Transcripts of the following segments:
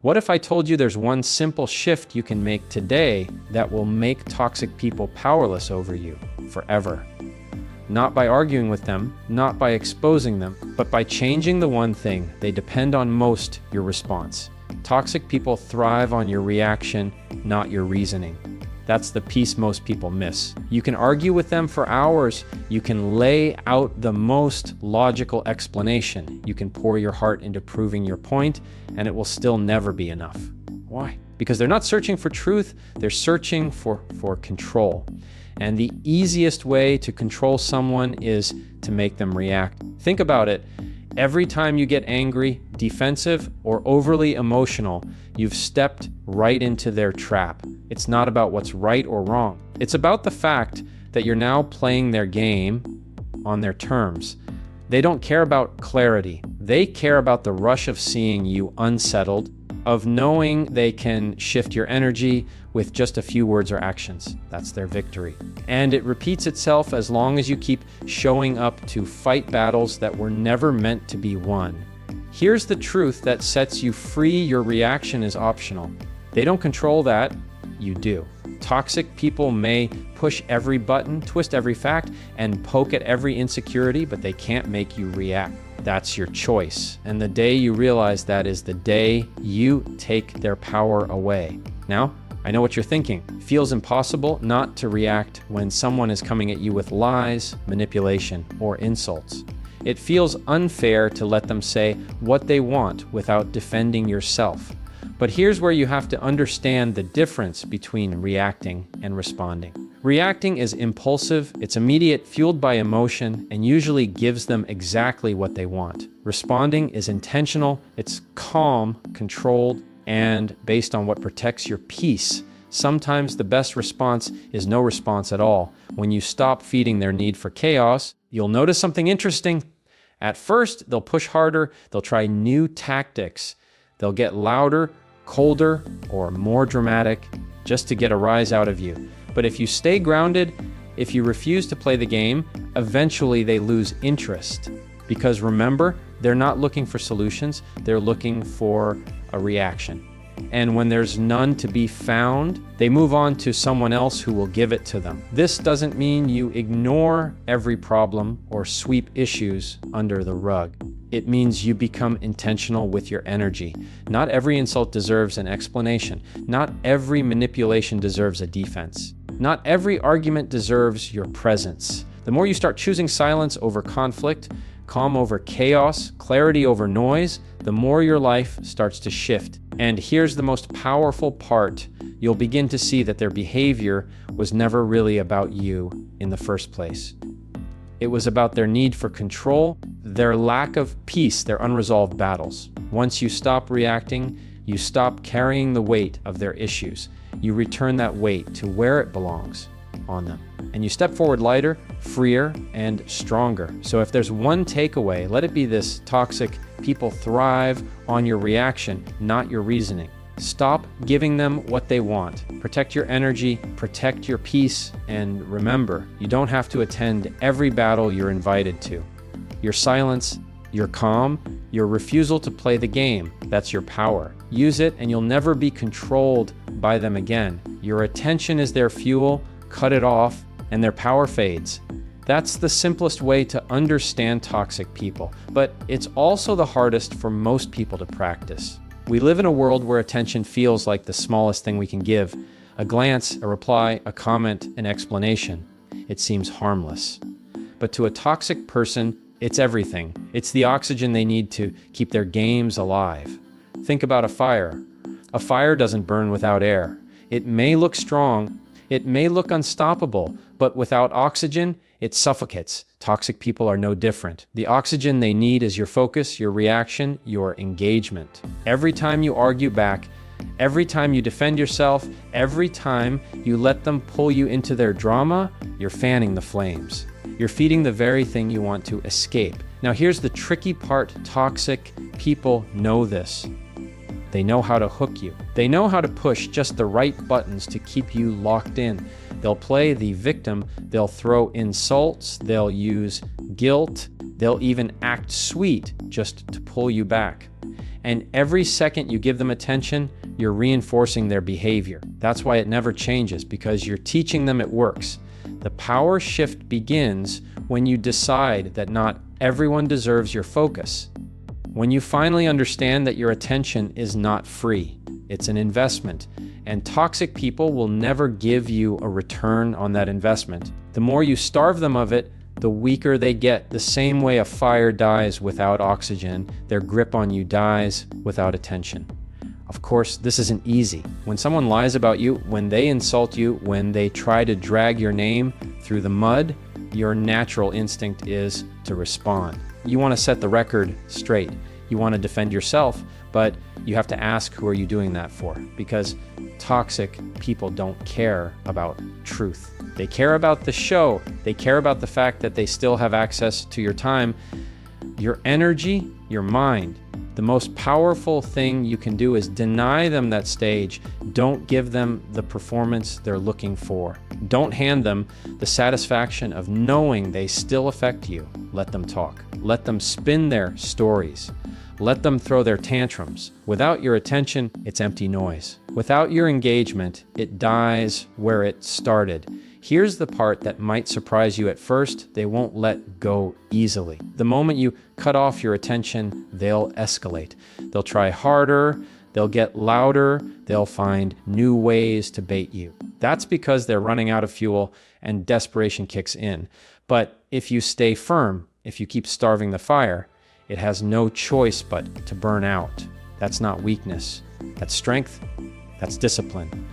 What if I told you there's one simple shift you can make today that will make toxic people powerless over you forever? Not by arguing with them, not by exposing them, but by changing the one thing they depend on most: your response. Toxic people thrive on your reaction, not your reasoning. That's the piece most people miss. You can argue with them for hours. You can lay out the most logical explanation. You can pour your heart into proving your point, and it will still never be enough. Why? Because they're not searching for truth, they're searching for control. And the easiest way to control someone is to make them react. Think about it. Every time you get angry, defensive, or overly emotional, you've stepped right into their trap. It's not about what's right or wrong. It's about the fact that you're now playing their game on their terms. They don't care about clarity. They care about the rush of seeing you unsettled, of knowing they can shift your energy with just a few words or actions. That's their victory. And it repeats itself as long as you keep showing up to fight battles that were never meant to be won. Here's the truth that sets you free: your reaction is optional. They don't control that, you do. Toxic people may push every button, twist every fact, and poke at every insecurity, but they can't make you react. That's your choice. And the day you realize that is the day you take their power away. Now, I know what you're thinking. It feels impossible not to react when someone is coming at you with lies, manipulation, or insults. It feels unfair to let them say what they want without defending yourself. But here's where you have to understand the difference between reacting and responding. Reacting is impulsive, it's immediate, fueled by emotion, and usually gives them exactly what they want. Responding is intentional, it's calm, controlled, and based on what protects your peace. Sometimes the best response is no response at all. When you stop feeding their need for chaos, you'll notice something interesting. At first, they'll push harder, they'll try new tactics. They'll get louder, colder, or more dramatic just to get a rise out of you. But if you stay grounded, if you refuse to play the game, eventually they lose interest. Because remember, they're not looking for solutions, they're looking for a reaction. And when there's none to be found, they move on to someone else who will give it to them. This doesn't mean you ignore every problem or sweep issues under the rug. It means you become intentional with your energy. Not every insult deserves an explanation. Not every manipulation deserves a defense. Not every argument deserves your presence. The more you start choosing silence over conflict, calm over chaos, clarity over noise, the more your life starts to shift. And here's the most powerful part. You'll begin to see that their behavior was never really about you in the first place. It was about their need for control, their lack of peace, their unresolved battles. Once you stop reacting, you stop carrying the weight of their issues. You return that weight to where it belongs, on them. And you step forward lighter, freer, and stronger. So if there's one takeaway, let it be this: toxic people thrive on your reaction, not your reasoning. Stop giving them what they want. Protect your energy, protect your peace, and remember, you don't have to attend every battle you're invited to. Your silence, your calm, your refusal to play the game, that's your power. Use it and you'll never be controlled by them again. Your attention is their fuel, cut it off, and their power fades. That's the simplest way to understand toxic people, but it's also the hardest for most people to practice. We live in a world where attention feels like the smallest thing we can give. A glance, a reply, a comment, an explanation. It seems harmless. But to a toxic person, it's everything. It's the oxygen they need to keep their games alive. Think about a fire. A fire doesn't burn without air. It may look strong, it may look unstoppable, but without oxygen, it suffocates. Toxic people are no different. The oxygen they need is your focus, your reaction, your engagement. Every time you argue back, every time you defend yourself, every time you let them pull you into their drama, you're fanning the flames. You're feeding the very thing you want to escape. Now here's the tricky part. Toxic people know this. They know how to hook you. They know how to push just the right buttons to keep you locked in. They'll play the victim, they'll throw insults, they'll use guilt, they'll even act sweet just to pull you back. And every second you give them attention, you're reinforcing their behavior. That's why it never changes, because you're teaching them it works. The power shift begins when you decide that not everyone deserves your focus. When you finally understand that your attention is not free, it's an investment, and toxic people will never give you a return on that investment. The more you starve them of it, the weaker they get. The same way a fire dies without oxygen, their grip on you dies without attention. Of course, this isn't easy. When someone lies about you, when they insult you, when they try to drag your name through the mud, your natural instinct is to respond. You want to set the record straight. You want to defend yourself, but you have to ask, who are you doing that for? Because toxic people don't care about truth. They care about the show. They care about the fact that they still have access to your time, your energy, your mind. The most powerful thing you can do is deny them that stage. Don't give them the performance they're looking for. Don't hand them the satisfaction of knowing they still affect you. Let them talk. Let them spin their stories. Let them throw their tantrums. Without your attention, it's empty noise. Without your engagement, it dies where it started. Here's the part that might surprise you at first: they won't let go easily. The moment you cut off your attention, they'll escalate. They'll try harder, they'll get louder, they'll find new ways to bait you. That's because they're running out of fuel and desperation kicks in. But if you stay firm, if you keep starving the fire, it has no choice but to burn out. That's not weakness. That's strength. That's discipline.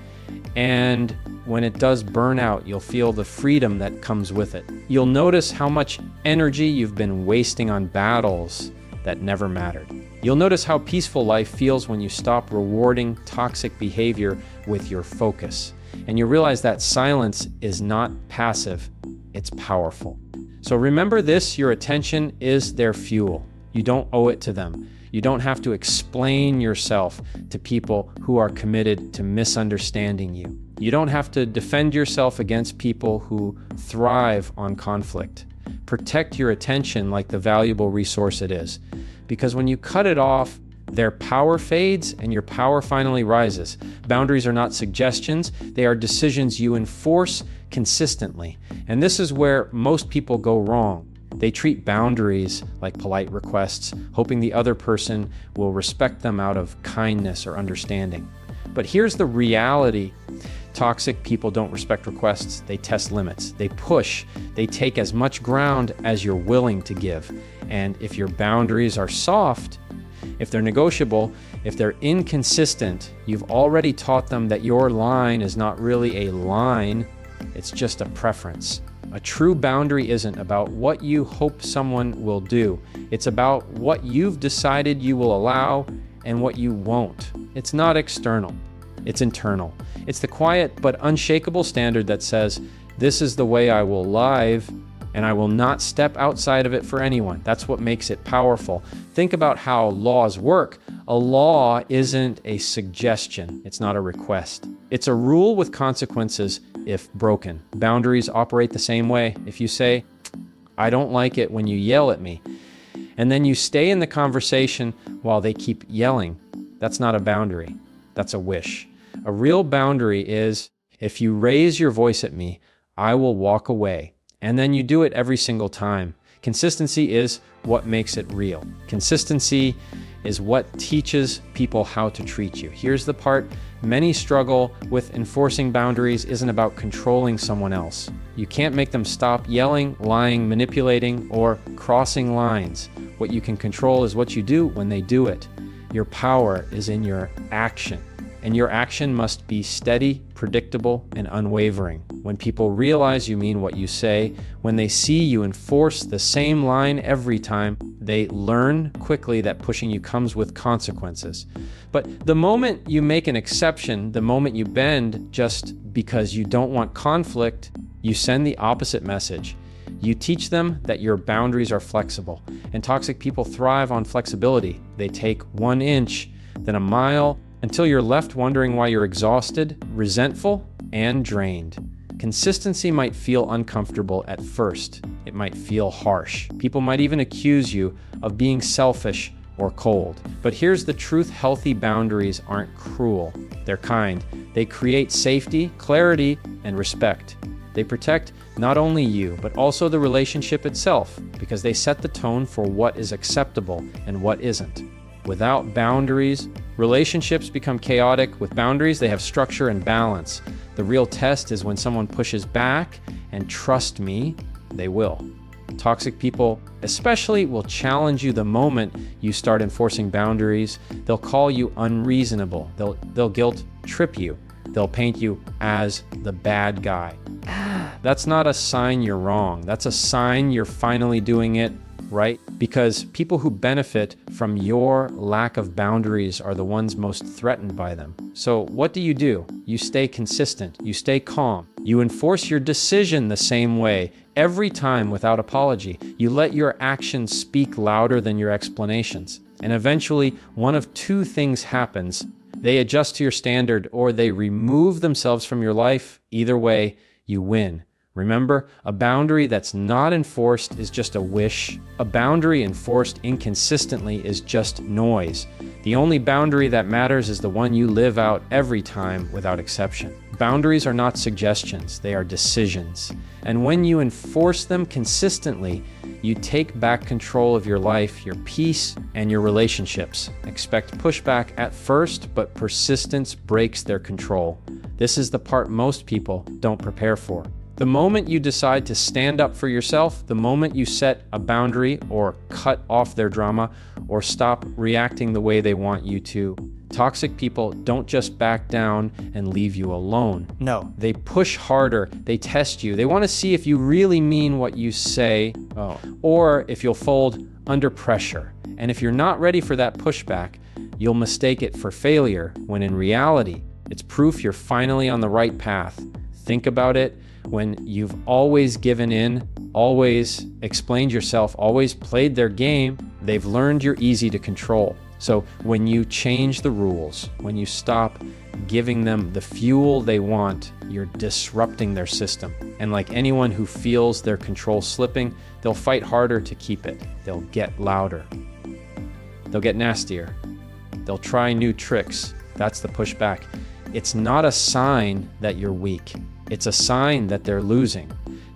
And when it does burn out, you'll feel the freedom that comes with it. You'll notice how much energy you've been wasting on battles that never mattered. You'll notice how peaceful life feels when you stop rewarding toxic behavior with your focus. And you realize that silence is not passive, it's powerful. So remember this: your attention is their fuel. You don't owe it to them. You don't have to explain yourself to people who are committed to misunderstanding you. You don't have to defend yourself against people who thrive on conflict. Protect your attention like the valuable resource it is. Because when you cut it off, their power fades and your power finally rises. Boundaries are not suggestions, they are decisions you enforce consistently. And this is where most people go wrong. They treat boundaries like polite requests, hoping the other person will respect them out of kindness or understanding. But here's the reality: toxic people don't respect requests, they test limits, they push, they take as much ground as you're willing to give. And if your boundaries are soft, if they're negotiable, if they're inconsistent, you've already taught them that your line is not really a line, it's just a preference. A true boundary isn't about what you hope someone will do. It's about what you've decided you will allow and what you won't. It's not external, it's internal. It's the quiet but unshakable standard that says, this is the way I will live, and I will not step outside of it for anyone. That's what makes it powerful. Think about how laws work. A law isn't a suggestion. It's not a request. It's a rule with consequences if broken. Boundaries operate the same way. If you say, I don't like it when you yell at me, and then you stay in the conversation while they keep yelling, that's not a boundary. That's a wish. A real boundary is, if you raise your voice at me, I will walk away. And then you do it every single time. Consistency is what makes it real. Consistency is what teaches people how to treat you. Here's the part many struggle with: enforcing boundaries isn't about controlling someone else. You can't make them stop yelling, lying, manipulating, or crossing lines. What you can control is what you do when they do it. Your power is in your action. And your action must be steady, predictable, and unwavering. When people realize you mean what you say, when they see you enforce the same line every time, they learn quickly that pushing you comes with consequences. But the moment you make an exception, the moment you bend just because you don't want conflict, you send the opposite message. You teach them that your boundaries are flexible. And toxic people thrive on flexibility. They take 1 inch, then a mile, until you're left wondering why you're exhausted, resentful, and drained. Consistency might feel uncomfortable at first. It might feel harsh. People might even accuse you of being selfish or cold. But here's the truth: healthy boundaries aren't cruel. They're kind. They create safety, clarity, and respect. They protect not only you, but also the relationship itself, because they set the tone for what is acceptable and what isn't. Without boundaries, relationships become chaotic. With boundaries, they have structure and balance. The real test is when someone pushes back, and trust me, they will. Toxic people especially will challenge you the moment you start enforcing boundaries. They'll call you unreasonable. They'll guilt trip you. They'll paint you as the bad guy. That's not a sign you're wrong. That's a sign you're finally doing it right, because people who benefit from your lack of boundaries are the ones most threatened by them. So what do? You stay consistent, you stay calm, you enforce your decision the same way every time without apology. You let your actions speak louder than your explanations. And eventually, one of two things happens. They adjust to your standard, or they remove themselves from your life. Either way, you win. Remember, a boundary that's not enforced is just a wish. A boundary enforced inconsistently is just noise. The only boundary that matters is the one you live out every time without exception. Boundaries are not suggestions, they are decisions. And when you enforce them consistently, you take back control of your life, your peace, and your relationships. Expect pushback at first, but persistence breaks their control. This is the part most people don't prepare for. The moment you decide to stand up for yourself, the moment you set a boundary or cut off their drama or stop reacting the way they want you to, toxic people don't just back down and leave you alone. No, they push harder, they test you. They want to see if you really mean what you say, or if you'll fold under pressure. And if you're not ready for that pushback, you'll mistake it for failure, when in reality, it's proof you're finally on the right path. Think about it. When you've always given in, always explained yourself, always played their game, they've learned you're easy to control. So when you change the rules, when you stop giving them the fuel they want, you're disrupting their system. And like anyone who feels their control slipping, they'll fight harder to keep it. They'll get louder. They'll get nastier. They'll try new tricks. That's the pushback. It's not a sign that you're weak. It's a sign that they're losing.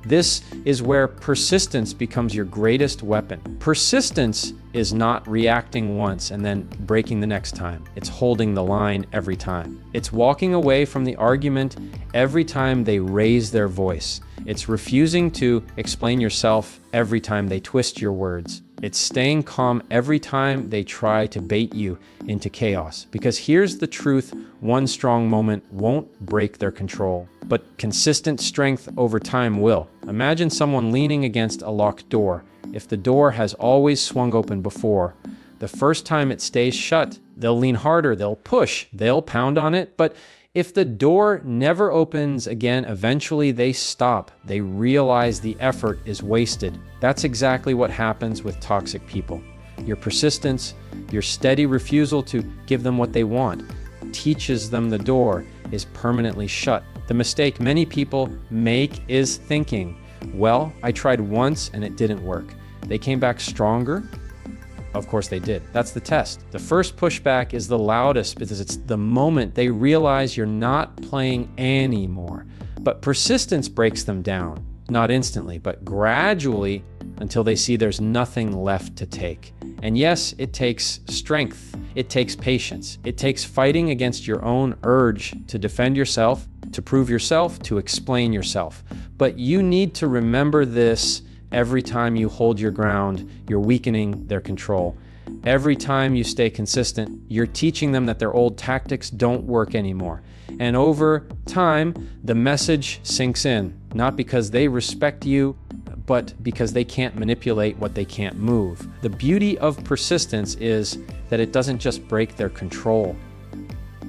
This is where persistence becomes your greatest weapon. Persistence is not reacting once and then breaking the next time. It's holding the line every time. It's walking away from the argument every time they raise their voice. It's refusing to explain yourself every time they twist your words. It's staying calm every time they try to bait you into chaos. Because here's the truth: one strong moment won't break their control, but consistent strength over time will. Imagine someone leaning against a locked door. If the door has always swung open before, the first time it stays shut, they'll lean harder, they'll push, they'll pound on it. But if the door never opens again, eventually they stop. They realize the effort is wasted. That's exactly what happens with toxic people. Your persistence, your steady refusal to give them what they want, teaches them the door is permanently shut. The mistake many people make is thinking, well, I tried once and it didn't work. They came back stronger. Of course they did. That's the test. The first pushback is the loudest because it's the moment they realize you're not playing anymore. But persistence breaks them down, not instantly, but gradually, until they see there's nothing left to take. And yes, it takes strength. It takes patience. It takes fighting against your own urge to defend yourself, to prove yourself, to explain yourself. But you need to remember this. Every time you hold your ground, you're weakening their control. Every time you stay consistent, you're teaching them that their old tactics don't work anymore. And over time, the message sinks in, not because they respect you, but because they can't manipulate what they can't move. The beauty of persistence is that it doesn't just break their control.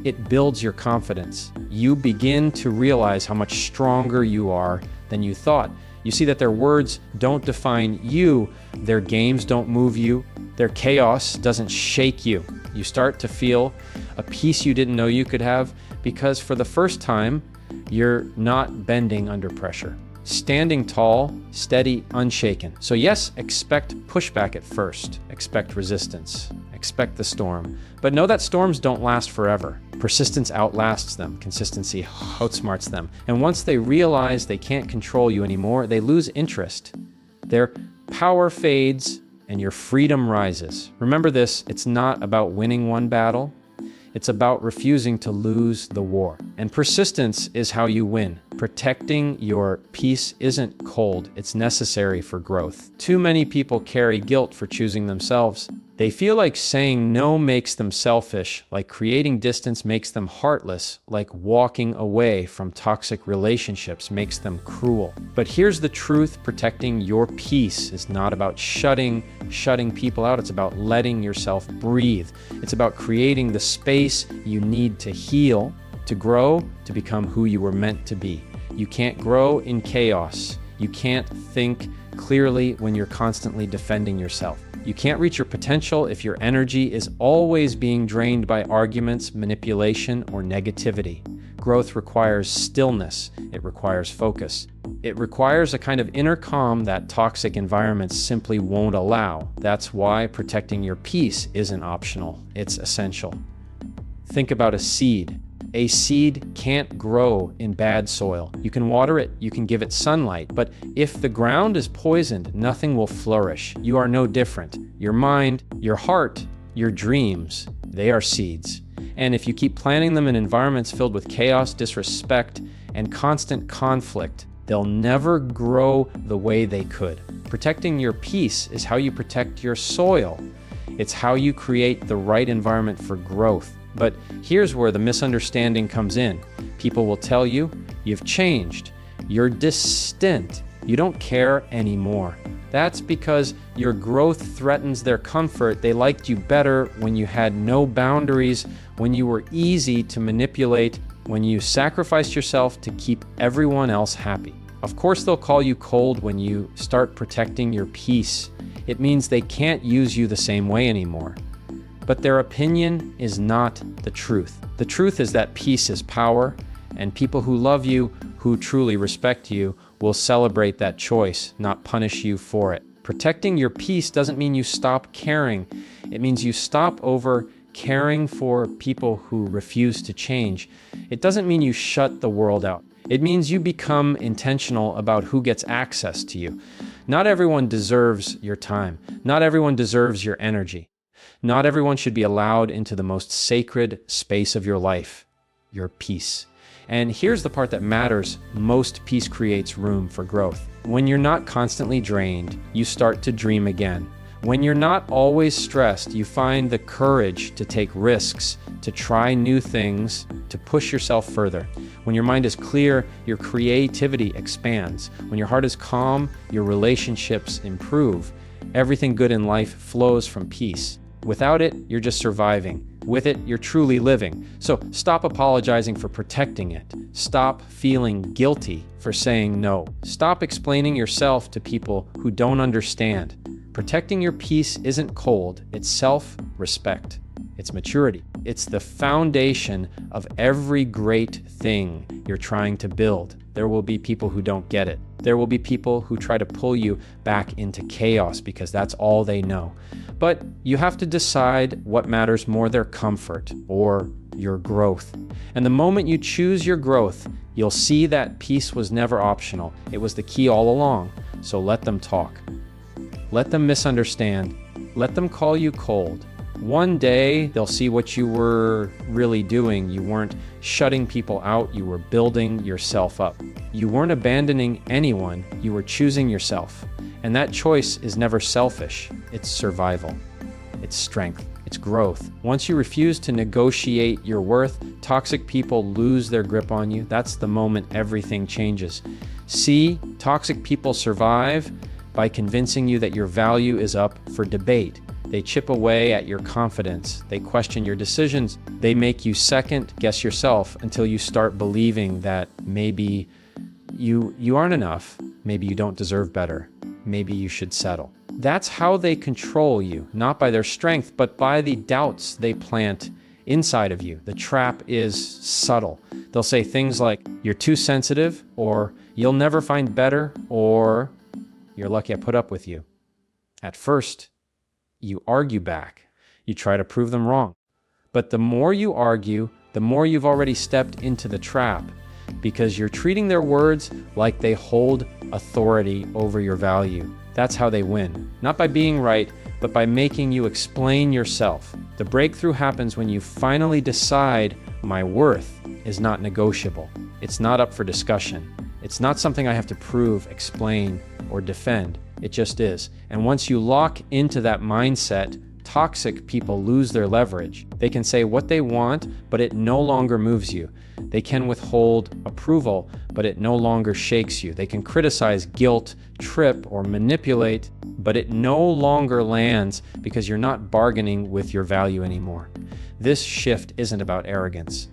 It builds your confidence. You begin to realize how much stronger you are than you thought. You see that their words don't define you, their games don't move you, their chaos doesn't shake you. You start to feel a peace you didn't know you could have, because for the first time, you're not bending under pressure. Standing tall, steady, unshaken. So yes, expect pushback at first. Expect resistance. expect the storm. But know that storms don't last forever. Persistence outlasts them. Consistency outsmarts them. And once they realize they can't control you anymore, they lose interest. Their power fades and your freedom rises. Remember this, it's not about winning one battle. It's about refusing to lose the war. And persistence is how you win. Protecting your peace isn't cold, it's necessary for growth. Too many people carry guilt for choosing themselves. They feel like saying no makes them selfish, like creating distance makes them heartless, like walking away from toxic relationships makes them cruel. But here's the truth, protecting your peace is not about shutting people out, it's about letting yourself breathe. It's about creating the space you need to heal, to grow, to become who you were meant to be. You can't grow in chaos. You can't think clearly when you're constantly defending yourself. You can't reach your potential if your energy is always being drained by arguments, manipulation, or negativity. Growth requires stillness. It requires focus. It requires a kind of inner calm that toxic environments simply won't allow. That's why protecting your peace isn't optional. It's essential. Think about a seed. A seed can't grow in bad soil. You can water it, you can give it sunlight, but if the ground is poisoned, nothing will flourish. You are no different. Your mind, your heart, your dreams, they are seeds. And if you keep planting them in environments filled with chaos, disrespect, and constant conflict, they'll never grow the way they could. Protecting your peace is how you protect your soil. It's how you create the right environment for growth. But here's where the misunderstanding comes in. People will tell you, you've changed, you're distant, you don't care anymore. That's because your growth threatens their comfort. They liked you better when you had no boundaries, when you were easy to manipulate, when you sacrificed yourself to keep everyone else happy. Of course, they'll call you cold when you start protecting your peace. It means they can't use you the same way anymore. But their opinion is not the truth. The truth is that peace is power, and people who love you, who truly respect you, will celebrate that choice, not punish you for it. Protecting your peace doesn't mean you stop caring. It means you stop over caring for people who refuse to change. It doesn't mean you shut the world out. It means you become intentional about who gets access to you. Not everyone deserves your time. Not everyone deserves your energy. Not everyone should be allowed into the most sacred space of your life, your peace. And here's the part that matters most: peace creates room for growth. When you're not constantly drained, you start to dream again. When you're not always stressed, you find the courage to take risks, to try new things, to push yourself further. When your mind is clear, your creativity expands. When your heart is calm, your relationships improve. Everything good in life flows from peace. Without it, you're just surviving. With it, you're truly living. So stop apologizing for protecting it. Stop feeling guilty for saying no. Stop explaining yourself to people who don't understand. Protecting your peace isn't cold, it's self-respect. It's maturity. It's the foundation of every great thing you're trying to build. There will be people who don't get it. There will be people who try to pull you back into chaos because that's all they know. But you have to decide what matters more, their comfort or your growth. And the moment you choose your growth, you'll see that peace was never optional. It was the key all along. So let them talk. Let them misunderstand. Let them call you cold. One day, they'll see what you were really doing. You weren't shutting people out, you were building yourself up. You weren't abandoning anyone, you were choosing yourself. And that choice is never selfish. It's survival. It's strength. It's growth. Once you refuse to negotiate your worth, toxic people lose their grip on you. That's the moment everything changes. See, toxic people survive by convincing you that your value is up for debate. They chip away at your confidence. They question your decisions. They make you second guess yourself until you start believing that maybe you aren't enough. Maybe you don't deserve better. Maybe you should settle. That's how they control you, not by their strength, but by the doubts they plant inside of you. The trap is subtle. They'll say things like, you're too sensitive, or you'll never find better, or you're lucky I put up with you. At first, you argue back. You try to prove them wrong. But the more you argue, the more you've already stepped into the trap, because you're treating their words like they hold authority over your value. That's how they win. Not by being right, but by making you explain yourself. The breakthrough happens when you finally decide, my worth is not negotiable. It's not up for discussion. It's not something I have to prove, explain, or defend. It just is. And once you lock into that mindset, toxic people lose their leverage. They can say what they want, but it no longer moves you. They can withhold approval, but it no longer shakes you. They can criticize, guilt, trip, or manipulate, but it no longer lands because you're not bargaining with your value anymore. This shift isn't about arrogance.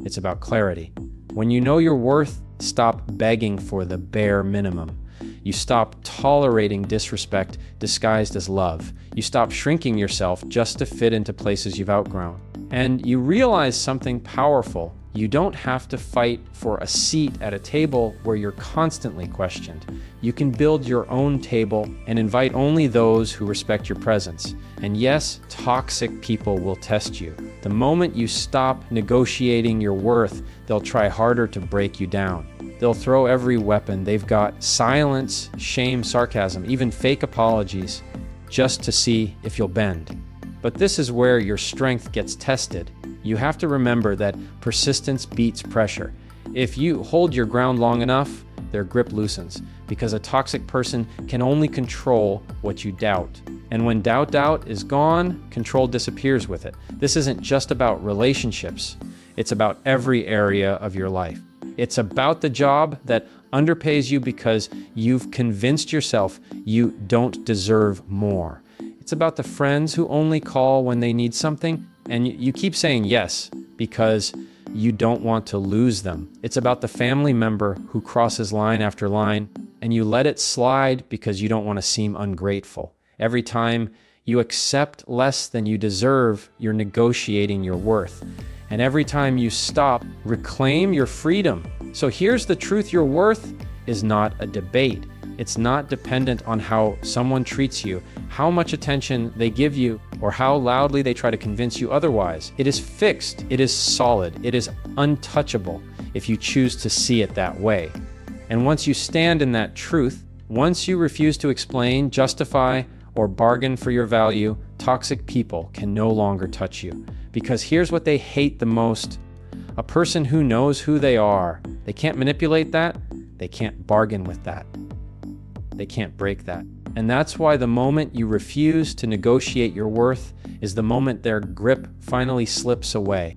It's about clarity. When you know your worth, stop begging for the bare minimum. You stop tolerating disrespect disguised as love. You stop shrinking yourself just to fit into places you've outgrown. And you realize something powerful. You don't have to fight for a seat at a table where you're constantly questioned. You can build your own table and invite only those who respect your presence. And yes, toxic people will test you. The moment you stop negotiating your worth, they'll try harder to break you down. They'll throw every weapon they've got: silence, shame, sarcasm, even fake apologies, just to see if you'll bend. But this is where your strength gets tested. You have to remember that persistence beats pressure. If you hold your ground long enough, their grip loosens, because a toxic person can only control what you doubt. And when doubt is gone, control disappears with it. This isn't just about relationships. It's about every area of your life. It's about the job that underpays you because you've convinced yourself you don't deserve more. It's about the friends who only call when they need something, and you keep saying yes because you don't want to lose them. It's about the family member who crosses line after line, and you let it slide because you don't want to seem ungrateful. Every time you accept less than you deserve, you're negotiating your worth. And every time you stop, reclaim your freedom. So here's the truth: your worth is not a debate. It's not dependent on how someone treats you, how much attention they give you, or how loudly they try to convince you otherwise. It is fixed, it is solid, it is untouchable if you choose to see it that way. And once you stand in that truth, once you refuse to explain, justify, or bargain for your value, toxic people can no longer touch you. Because here's what they hate the most: a person who knows who they are. They can't manipulate that. They can't bargain with that. They can't break that. And that's why the moment you refuse to negotiate your worth is the moment their grip finally slips away.